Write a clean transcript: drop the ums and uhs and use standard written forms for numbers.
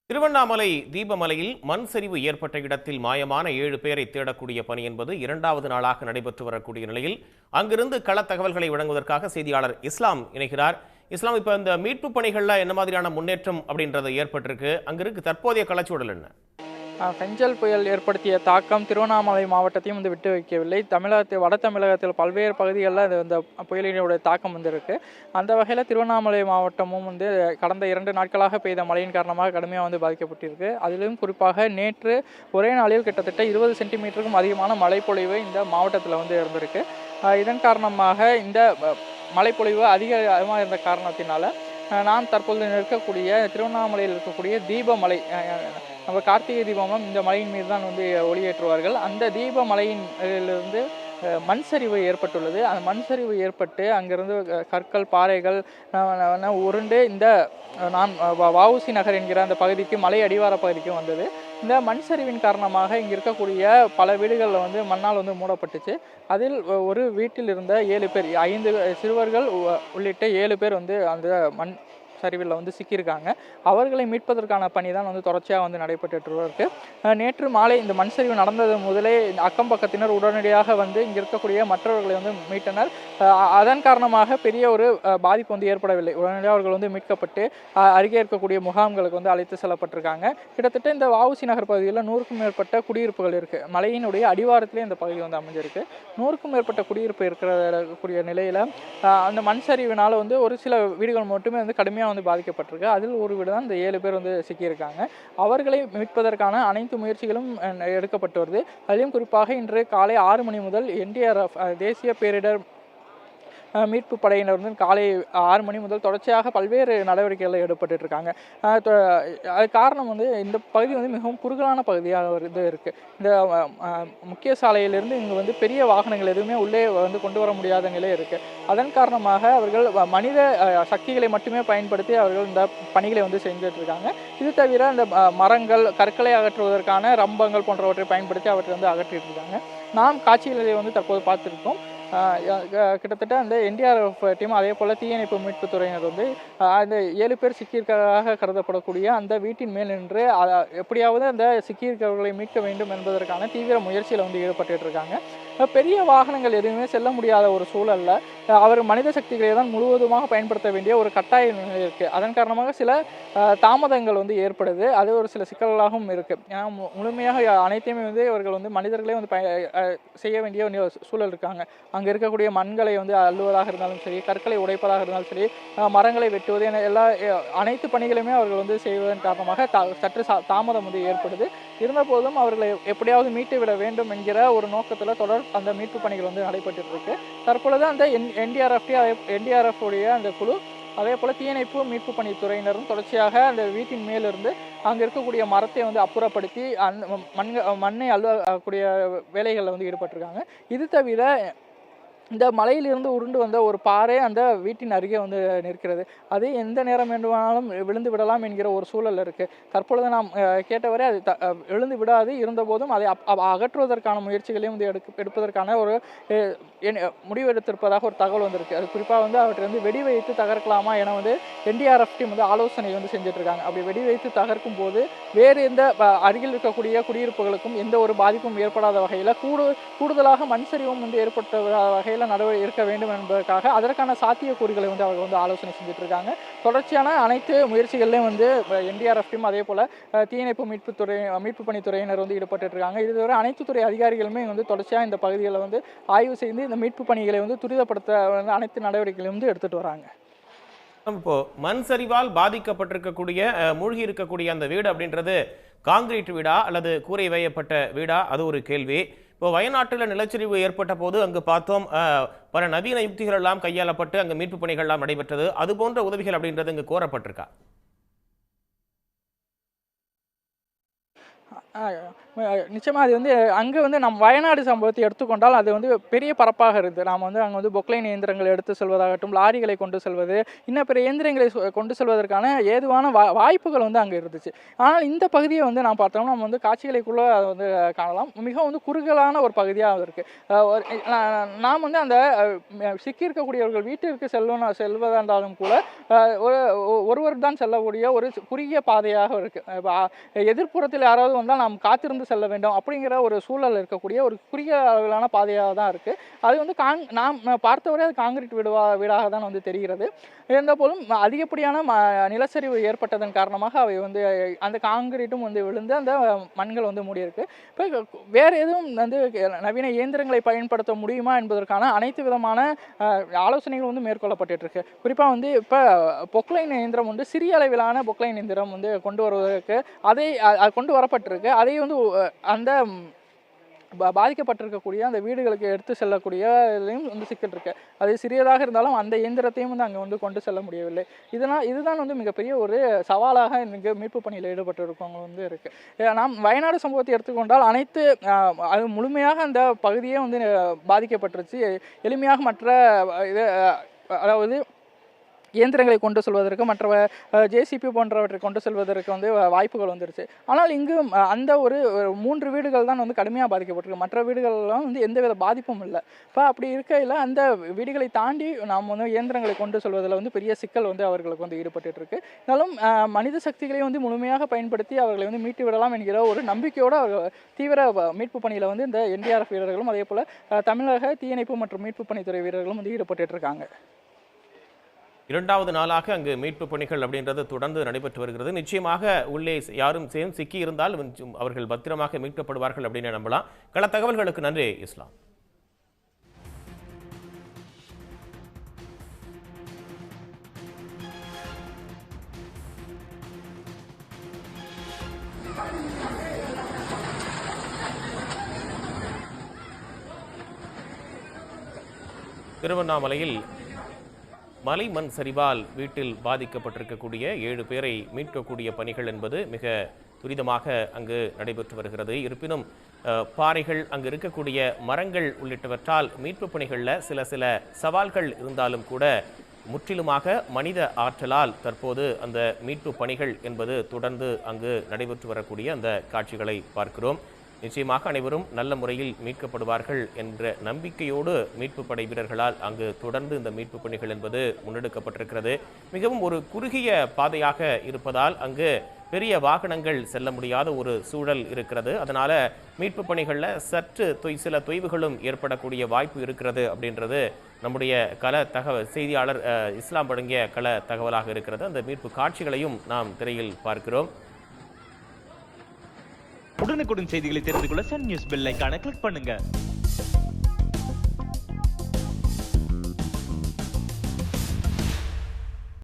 திருவண்ணாமலை தீபமலையில் மண் சரிவு ஏற்பட்ட இடத்தில் மாயமான 7 பேரை தேடக்கூடிய பணி என்பது 2வது நாளாக நடைபெற்று வரக்கூடிய நிலையில் அங்கிருந்து கள தகவல்களை வழங்குவதற்காக செய்தியாளர் இஸ்லாம் இணைகிறார். இஸ்லாம், இப்ப இந்த மீட்பு பணிகள்ல என்ன மாதிரியான முன்னேற்றம் அப்படின்றது ஏற்பட்டிருக்கு? அங்கிருக்கு தற்போதைய களச்சூழல் என்ன? பெஞ்சல் புயல் ஏற்படுத்திய தாக்கம் திருவண்ணாமலை மாவட்டத்தையும் விட்டு வைக்கவில்லை. வட தமிழகத்தில் பல்வேறு பகுதிகளில் இந்த புயலினுடைய தாக்கம் இருக்கு. அந்த வகையில் திருவண்ணாமலை மாவட்டமும் கடந்த 2 நாட்களாக பெய்த மழையின் காரணமாக கடுமையாக பாதிக்கப்பட்டிருக்கு. அதிலும் குறிப்பாக நேற்று ஒரே நாளில் கிட்டத்தட்ட 20 சென்டிமீட்டருக்கும் அதிகமான மழைப்பொழிவு இந்த மாவட்டத்தில் இருந்திருக்கு. இதன் காரணமாக இந்த மழைப்பொழிவு அதிகமாக இருந்த காரணத்தினால நாம் தற்போது இருக்கக்கூடிய திருவண்ணாமலையில் இருக்கக்கூடிய தீபமலை, நம்ம கார்த்திகை தீபமும் இந்த மலையின் மீது தான் ஒளியேற்றுவார்கள். அந்த தீபமலையிலிருந்து மண் சரிவு ஏற்பட்டுள்ளது. அந்த மண் சரிவு ஏற்பட்டு அங்கிருந்து கற்கள், பாறைகள் உருண்டு இந்த வஉசி நகர் என்கிற அந்த பகுதிக்கு, மலை அடிவார பகுதிக்கு வந்தது. இந்த மண் சரிவின் காரணமாக இங்கே இருக்கக்கூடிய பல வீடுகளில் மண்ணால் மூடப்பட்டுச்சு. அதில் ஒரு வீட்டில் இருந்த 7 பேர், 5 சிறுவர்கள் உள்ளிட்ட 7 பேர் அந்த மண் சரிவில் சிக்கியிருக்காங்க. அவர்களை மீட்பதற்கான பணி தான் தொடர்ச்சியாக நடைபெற்று இருக்கு. நேற்று மாலை இந்த மண் சரிவு நடந்தது முதலே அக்கம் பக்கத்தினர் உடனடியாக இங்கே இருக்கக்கூடிய மற்றவர்களை மீட்டனர். அதன் காரணமாக பெரிய ஒரு பாதிப்பு ஏற்படவில்லை. உடனடியாக அவர்கள் மீட்கப்பட்டு அருகே இருக்கக்கூடிய முகாம்களுக்கு அழைத்து செல்லப்பட்டிருக்காங்க. கிட்டத்தட்ட இந்த வஉசி நகர் பகுதியில் 100க்கும் மேற்பட்ட குடியிருப்புகள் இருக்கு. மலையினுடைய அடிவாரத்திலே இந்த பகுதி அமைஞ்சிருக்கு. 100க்கும் மேற்பட்ட குடியிருப்பு இருக்கக்கூடிய நிலையில அந்த மண் சரிவினால் ஒரு சில வீடுகள் மட்டுமே கடுமையாக பாதிக்கப்பட்டிருக்கு. அதில் ஒரு வீடு தான் இந்த 7 பேர் சிக்கியிருக்காங்க. அவர்களை மீட்பதற்கான அனைத்து முயற்சிகளும் எடுக்கப்பட்டு வருது. அதிலும் குறிப்பாக இன்று காலை 6 மணி முதல் NDRF தேசிய பேரிடர் மீட்பு படையினர் காலை 6 மணி முதல் தொடர்ச்சியாக பல்வேறு நடவடிக்கைகள் ஈடுபட்டு இருக்காங்க. அது காரணம் இந்த பகுதி மிகவும் குறுகலான பகுதியாக இருக்கு. இந்த முக்கிய சாலையிலிருந்து இங்கு பெரிய வாகனங்கள் எதுவுமே உள்ளே கொண்டு வர முடியாத நிலை இருக்கு. அதன் காரணமாக அவர்கள் மனித சக்திகளை மட்டுமே பயன்படுத்தி அவர்கள் இந்த பணிகளை செஞ்சுட்டு இருக்காங்க. இது தவிர இந்த மரங்கள், கற்களை அகற்றுவதற்கான ரம்பங்கள் போன்றவற்றை பயன்படுத்தி அவற்றை அகற்றிட்டு இருக்காங்க. நாம் காட்சிகளை தற்போது பார்த்துருக்கோம். கிட்டத்தட்ட அந்த NDRF டீம், அதே போல் தீயணைப்பு மீட்பு துறையினர் அந்த 7 பேர் சிக்கியிருக்கிறதாக கருதப்படக்கூடிய அந்த வீட்டின் மேல் நின்று எப்படியாவது அந்த சிக்கியிருக்கிறவர்களை மீட்க வேண்டும் என்பதற்கான தீவிர முயற்சியில் ஈடுபட்டு இருக்காங்க. பெரிய வாகனங்கள் எதுவுமே செல்ல முடியாத ஒரு சூழல்ல அவர் மனித சக்திகளை தான் முழுவதுமாக பயன்படுத்த வேண்டிய ஒரு கட்டாய நிலை இருக்குது. அதன் காரணமாக சில தாமதங்கள் ஏற்படுது. அது ஒரு சில சிக்கல்களாகவும் இருக்குது. ஏன்னா முழுமையாக அனைத்தையுமே இவர்கள் மனிதர்களே செய்ய வேண்டிய சூழல் இருக்காங்க. அங்கே இருக்கக்கூடிய மண்களை அள்ளுவதாக இருந்தாலும் சரி, கற்களை உடைப்பதாக இருந்தாலும் சரி, மரங்களை வெட்டுவது என அனைத்து பணிகளையுமே அவர்கள் செய்வதன் காரணமாக சற்று தாமதம் ஏற்படுது. இருந்தபோதும் அவர்களை எப்படியாவது மீட்டு விட வேண்டும் என்கிற ஒரு நோக்கத்தில் தொடர் அந்த மீட்பு பணிகள் நடைபெற்று இருக்கு. தற்பொழுது அந்த NDRF உடைய அந்த குழு, அதே போல் தீயணைப்பு மீட்பு பணித்துறையினரும் தொடர்ச்சியாக அந்த வீட்டின் மேலிருந்து அங்கே இருக்கக்கூடிய மரத்தை அப்புறப்படுத்தி மண்ணை அள்ளக்கூடிய வேலைகளில் ஈடுபட்டிருக்காங்க. இது தவிர இந்த மலையிலிருந்து உருண்டு வந்த ஒரு பாறை அந்த வீட்டின் அருகே நிற்கிறது. அது எந்த நேரம் வேண்டுமானாலும் விழுந்து விடலாம் என்கிற ஒரு சூழல் இருக்குது. தற்பொழுது நாம் கேட்டவரை அது விழுந்து விடாது. இருந்தபோதும் அதை அகற்றுவதற்கான முயற்சிகளையும் எடுப்பதற்கான ஒரு முடிவு எடுத்திருப்பதாக ஒரு தகவல் வந்திருக்கு. அது குறிப்பாக அவற்றை வெடி வைத்து தகர்க்கலாமா என NDRF டீம் ஆலோசனை செஞ்சுட்டு இருக்காங்க. அப்படி வெடி வைத்து தகர்க்கும் போது வேறு எந்த அருகில் இருக்கக்கூடிய குடியிருப்புகளுக்கும் எந்த ஒரு பாதிப்பும் ஏற்படாத வகையில் கூடுதலாக மண் சரிவும் ஏற்பட்ட வகையில் நடவடிக்கை இருக்க வேண்டும் என்பதற்காக அதற்கான சாத்தியக்கூறுகளை அவர்கள் ஆலோசனை செஞ்சுட்டு இருக்காங்க. தொடர்ச்சியான அனைத்து முயற்சிகளிலும் NDRF டீம், அதே போல தீயணைப்பு மீட்பு பணித்துறையினர் ஈடுபட்டு இருக்காங்க. இதுவரை அனைத்து துறை அதிகாரிகளுமே தொடர்ச்சியாக இந்த பகுதிகளை ஆய்வு செய்து இந்த மீட்பு பணிகளை துரிதப்படுத்த அனைத்து நடவடிக்கைகளையும் எடுத்துட்டு வராங்க. இப்போ மண் சரிவால் பாதிக்கப்பட்டிருக்கக்கூடிய, மூழ்கி இருக்கக்கூடிய அந்த வீடு அப்படின்றது காங்கிரீட் வீடா அல்லது கூரை வேயப்பட்ட வீடா? அது ஒரு கேள்வி. இப்போ வயநாட்டில் நிலச்சரிவு ஏற்பட்ட போது அங்கு பார்த்தோம், பல நவீன யுக்திகள் எல்லாம் கையாளப்பட்டு அங்கு மீட்பு பணிகள் எல்லாம் நடைபெற்றது. அது போன்ற உதவிகள் அப்படின்றது இங்கு கோரப்பட்டிருக்கா? நிச்சயமாக அது வந்து அங்கே வந்து நம்ம வயநாடு சம்பவத்தை எடுத்துக்கொண்டால் அது வந்து பெரிய பரப்பாக இருக்குது. நாம் வந்து அங்கே வந்து பொக்லைன் இயந்திரங்களை எடுத்து செல்வதாகட்டும், லாரிகளை கொண்டு செல்வது, இன்னும் பிற இயந்திரங்களை கொண்டு செல்வதற்கான ஏதுவான வாய்ப்புகள் வந்து அங்கே இருந்துச்சு. ஆனால் இந்த பகுதியை வந்து நான் பார்த்தோம்னா நம்ம வந்து காட்சிகளைக்குள்ளே அதை வந்து காணலாம். மிகவும் வந்து குறுகலான ஒரு பகுதியாக இருக்குது. நாம் வந்து அந்த சிக்கியிருக்கக்கூடியவர்கள் வீட்டிற்கு செல்வதாக இருந்தாலும் கூட ஒருவர் தான் செல்லக்கூடிய ஒரு குறுகிய பாதையாக இருக்குது. எதிர்ப்புறத்தில் யாராவது வந்தால் நாம் காத்திருந்து செல்ல வேண்டும் அப்படிங்கிற ஒரு சூழல் இருக்கக்கூடிய ஒரு குறுகிய அளவிலான பாதையாக தான் இருக்குது. அது வந்து நாம் பார்த்தவரை அது காங்கிரீட் வீடாக தான் வந்து தெரிகிறது. இருந்தபோதும் அதிகப்படியான நிலச்சரிவு ஏற்பட்டதன் காரணமாக அவை வந்து அந்த காங்கிரீட்டும் வந்து விழுந்து அந்த மண்கள் வந்து மூடியிருக்கு. இப்போ வேறு எதுவும் வந்து நவீன இயந்திரங்களை பயன்படுத்த முடியுமா என்பதற்கான அனைத்து விதமான ஆலோசனைகள் வந்து மேற்கொள்ளப்பட்டு இருக்கு. குறிப்பாக வந்து இப்போ பொக்லைன் இயந்திரம் வந்து சிறிய அளவிலான பொக்லைன் இயந்திரம் வந்து கொண்டு வருவதற்கு கொண்டு வரப்பட்டிருக்கு. அதை வந்து அந்த பாதிக்கப்பட்டிருக்கக்கூடிய அந்த வீடுகளுக்கு எடுத்து செல்லக்கூடிய இதுலேயும் வந்து சிக்கல் இருக்கு. அது சிறியதாக இருந்தாலும் அந்த இயந்திரத்தையும் வந்து அங்கே வந்து கொண்டு செல்ல முடியவில்லை. இதுதான் வந்து மிகப்பெரிய ஒரு சவாலாக இங்கே மீட்பு பணியில் ஈடுபட்டிருக்கவங்க வந்து இருக்கு. நாம் வயநாடு சம்பவத்தை எடுத்துக்கொண்டால் அனைத்து அது முழுமையாக அந்த பகுதியே வந்து பாதிக்கப்பட்டுருச்சு. எளிமையாக மற்ற இது அதாவது இயந்திரங்களை கொண்டு செல்வதற்கு மற்ற ஜேசிபி போன்றவற்றை கொண்டு செல்வதற்கு வந்து வாய்ப்புகள் வந்துருச்சு. ஆனால் இங்கு அந்த ஒரு 3 வீடுகள் தான் வந்து கடுமையாக பாதிக்கப்பட்டிருக்கு. மற்ற வீடுகள்லாம் வந்து எந்தவித பாதிப்பும் இல்லை. இப்போ அப்படி இருக்கையில் அந்த வீடுகளை தாண்டி நாம் வந்து இயந்திரங்களை கொண்டு செல்வதில் வந்து பெரிய சிக்கல் வந்து அவர்களுக்கு வந்து ஈடுபட்டு இருக்கு. இருந்தாலும் மனித சக்திகளை வந்து முழுமையாக பயன்படுத்தி அவர்களை வந்து மீட்டு விடலாம் என்கிற ஒரு நம்பிக்கையோடு அவர்கள் தீவிர மீட்பு பணியில் வந்து இந்த NDRF வீரர்களும் அதே போல் தமிழக தீயணைப்பு மற்றும் மீட்பு பணித்துறை வீரர்களும் வந்து ஈடுபட்டு இருக்காங்க. 2வது நாளாக அங்கு மீட்பு பணிகள் அப்படின்றது தொடர்ந்து நடைபெற்று வருகிறது. நிச்சயமாக உள்ளே யாரும் சிக்கி இருந்தால் அவர்கள் பத்திரமாக மீட்கப்படுவார்கள் அப்படின்னு நம்பலாம். கள தகவல்களுக்கு நன்றி இஸ்லாம். திருவண்ணாமலையில் மலை மண் சரிவால் வீட்டில் பாதிக்கப்பட்டிருக்கக்கூடிய 7 பேரை மீட்கக்கூடிய பணிகள் என்பது மிக துரிதமாக அங்கு நடைபெற்று வருகிறது. இருப்பினும் பாறைகள், அங்கு இருக்கக்கூடிய மரங்கள் உள்ளிட்டவற்றால் மீட்பு பணிகளில் சில சவால்கள் இருந்தாலும் கூட முற்றிலுமாக மனித ஆற்றலால் தற்போது அந்த மீட்பு பணிகள் என்பது தொடர்ந்து அங்கு நடைபெற்று வரக்கூடிய அந்த காட்சிகளை பார்க்கிறோம். நிச்சயமாக அனைவரும் நல்ல முறையில் மீட்கப்படுவார்கள் என்ற நம்பிக்கையோடு மீட்பு படை வீரர்களால் அங்கு தொடர்ந்து இந்த மீட்பு பணிகள் என்பது முன்னெடுக்கப்பட்டிருக்கிறது. மிகவும் ஒரு குறுகிய பாதையாக இருப்பதால் அங்கு பெரிய வாகனங்கள் செல்ல முடியாத ஒரு சூழல் இருக்கிறது. அதனால மீட்பு பணிகளில் சற்று சில தொய்வுகளும் ஏற்படக்கூடிய வாய்ப்பு இருக்கிறது அப்படின்றது நம்முடைய செய்தியாளர் இஸ்லாம் வழங்கிய கள தகவலாக இருக்கிறது. அந்த மீட்பு காட்சிகளையும் நாம் திரையில் பார்க்கிறோம். உடனுக்குடன் செய்திகளை தெரிந்து கொள்ள சன் நியூஸ் பெல் ஐகானை கிளிக் பண்ணுங்க.